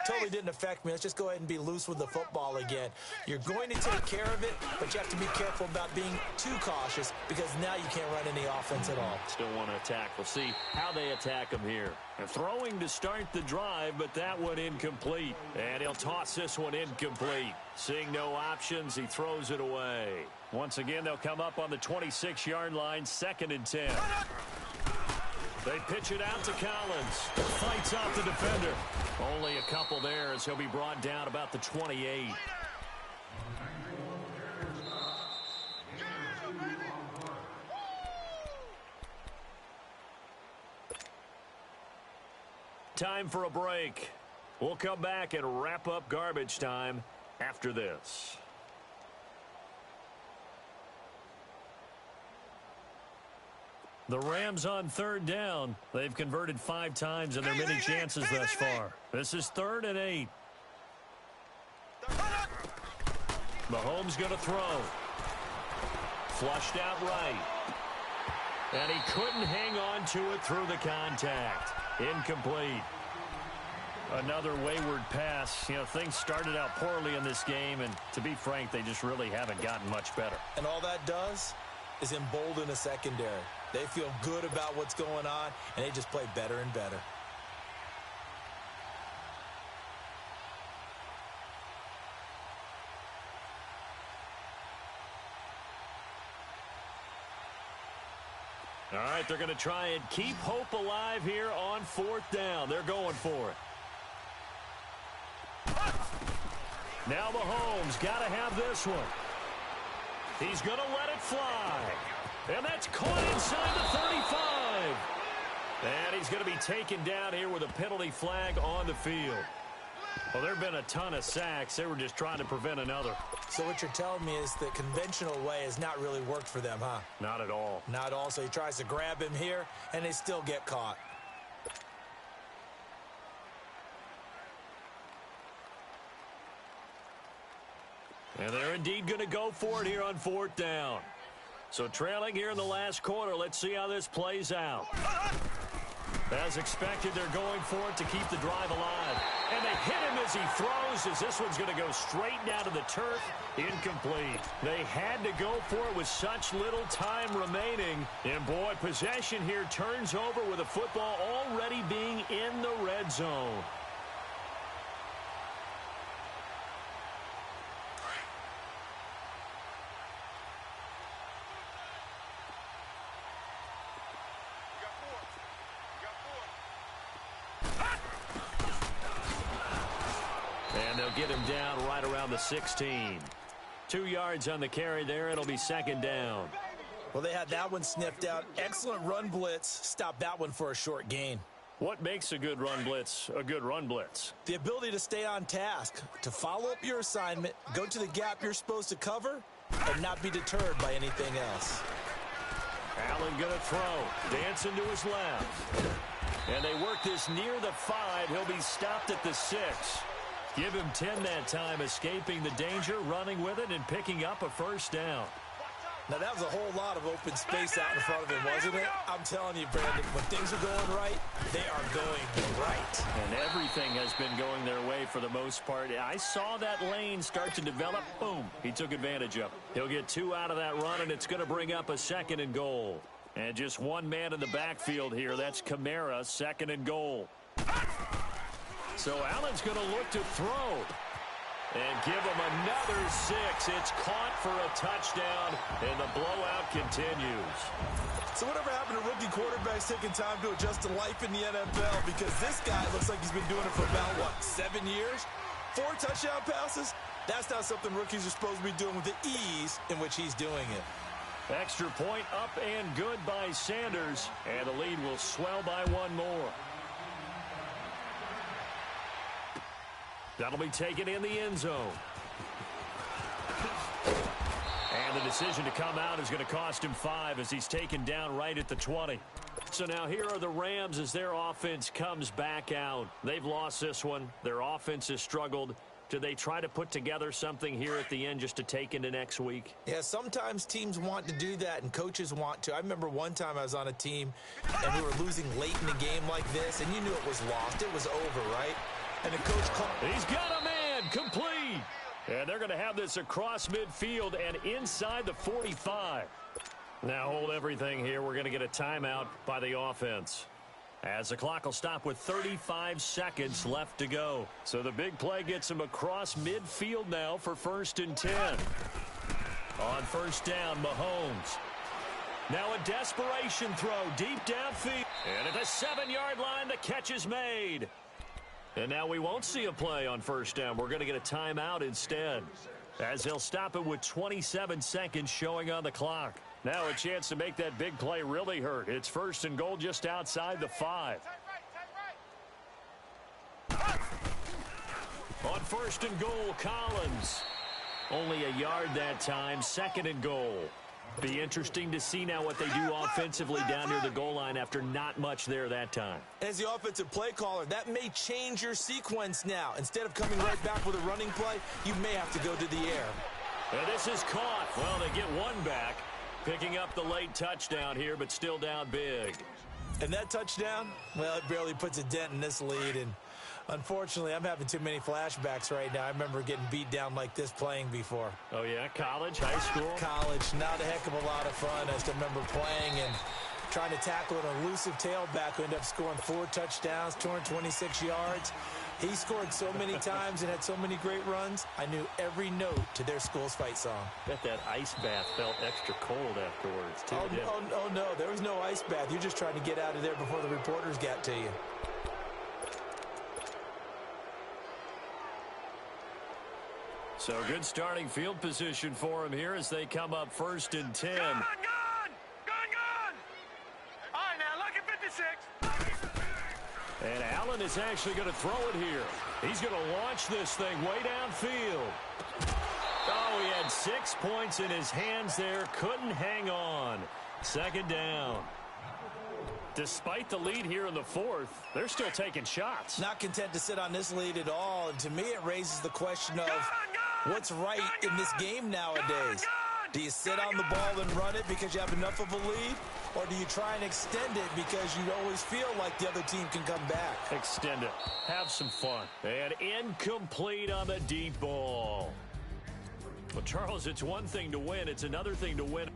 totally didn't affect me. Let's just go ahead and be loose with the football again. You're going to take care of it, but you have to be careful about being too cautious, because now you can't run any offense at all. Still want to attack. We'll see how they attack him here. They're throwing to start the drive, but that one incomplete. And he'll toss this one incomplete. Seeing no options, he throws it away. Once again, they'll come up on the 26-yard line, 2nd and 10. They pitch it out to Collins. Fights off the defender. Only a couple there as he'll be brought down about the 28. Time for a break. We'll come back and wrap up garbage time after this. The Rams on 3rd down. They've converted 5 times in their many chances thus far. This is 3rd and 8. Mahomes going to throw. Flushed out right. And he couldn't hang on to it through the contact. Incomplete. Another wayward pass. You know, things started out poorly in this game, and to be frank, they just really haven't gotten much better. And all that does is embolden a secondary. They feel good about what's going on, and they just play better and better. All right, they're going to try and keep hope alive here on 4th down. They're going for it. Now Mahomes got to have this one. He's going to let it fly. And that's caught inside the 35. And he's going to be taken down here with a penalty flag on the field. Well, there have been a ton of sacks. They were just trying to prevent another. So what you're telling me is the conventional way has not really worked for them, huh? Not at all. Not at all. So he tries to grab him here, and they still get caught. And they're indeed going to go for it here on 4th down. So trailing here in the last quarter, let's see how this plays out. As expected, they're going for it to keep the drive alive. And they hit him as he throws, as this one's going to go straight down to the turf. Incomplete. They had to go for it with such little time remaining. And boy, possession here turns over with the football already being in the red zone. And they'll get him down right around the 16. 2 yards on the carry there. It'll be 2nd down. Well, they had that one sniffed out. Excellent run blitz. Stop that one for a short gain. What makes a good run blitz a good run blitz? The ability to stay on task, to follow up your assignment, go to the gap you're supposed to cover, and not be deterred by anything else. Allen going to throw. Dancing to his left. And they work this near the 5. He'll be stopped at the 6. Give him 10 that time, escaping the danger, running with it, and picking up a 1st down. Now, that was a whole lot of open space out in front of him, wasn't it? I'm telling you, Brandon, when things are going right, they are going right. And everything has been going their way for the most part. I saw that lane start to develop. Boom. He took advantage of it. He'll get 2 out of that run, and it's going to bring up a 2nd and goal. And just one man in the backfield here. That's Kamara, 2nd and goal. So Allen's going to look to throw. And give him another 6. It's caught for a touchdown, and the blowout continues. So whatever happened to rookie quarterbacks taking time to adjust to life in the NFL? Because this guy looks like he's been doing it for about, 7 years? 4 touchdown passes? That's not something rookies are supposed to be doing with the ease in which he's doing it. Extra point up and good by Sanders, and the lead will swell by 1 more. That'll be taken in the end zone. And the decision to come out is going to cost him 5 as he's taken down right at the 20. So now here are the Rams as their offense comes back out. They've lost this one. Their offense has struggled. Do they try to put together something here at the end just to take into next week? Yeah, sometimes teams want to do that and coaches want to. I remember one time I was on a team and we were losing late in the game like this, and you knew it was lost. It was over, right? And the coach called. He's got a man complete. And they're going to have this across midfield and inside the 45. Now hold everything here. We're going to get a timeout by the offense. As the clock will stop with 35 seconds left to go. So the big play gets him across midfield now for 1st and 10. On 1st down, Mahomes. Now a desperation throw deep downfield. And at the 7-yard line, the catch is made. And now we won't see a play on 1st down. We're going to get a timeout instead, as they'll stop it with 27 seconds showing on the clock. Now a chance to make that big play really hurt. It's 1st and goal just outside the 5. On 1st and goal, Collins. Only a yard that time, 2nd and goal. Be interesting to see now what they do offensively down near the goal line after not much there that time. As the offensive play caller, that may change your sequence now. Instead of coming right back with a running play, you may have to go to the air. And this is caught. Well, they get 1 back, picking up the late touchdown here, but still down big. And that touchdown, well, it barely puts a dent in this lead. And unfortunately, I'm having too many flashbacks right now. I remember getting beat down like this playing before. Oh, yeah? College, high school? College. Not a heck of a lot of fun. I still remember playing and trying to tackle an elusive tailback who ended up scoring 4 touchdowns, 226 yards. He scored so many times and had so many great runs, I knew every note to their school's fight song. Bet that ice bath felt extra cold afterwards, too. Oh, no, there was no ice bath. You're just trying to get out of there before the reporters got to you. So good starting field position for him here as they come up 1st and 10. Gone! All right, now, look at 56. And Allen is actually going to throw it here. He's going to launch this thing way downfield. Oh, he had 6 points in his hands there. Couldn't hang on. 2nd down. Despite the lead here in the 4th, they're still taking shots. Not content to sit on this lead at all. And to me, it raises the question of what's right in this game nowadays. Do you sit on the ball and run it because you have enough of a lead? Or do you try and extend it because you always feel like the other team can come back? Extend it. Have some fun. And incomplete on the deep ball. Well, Charles, it's one thing to win. It's another thing to win.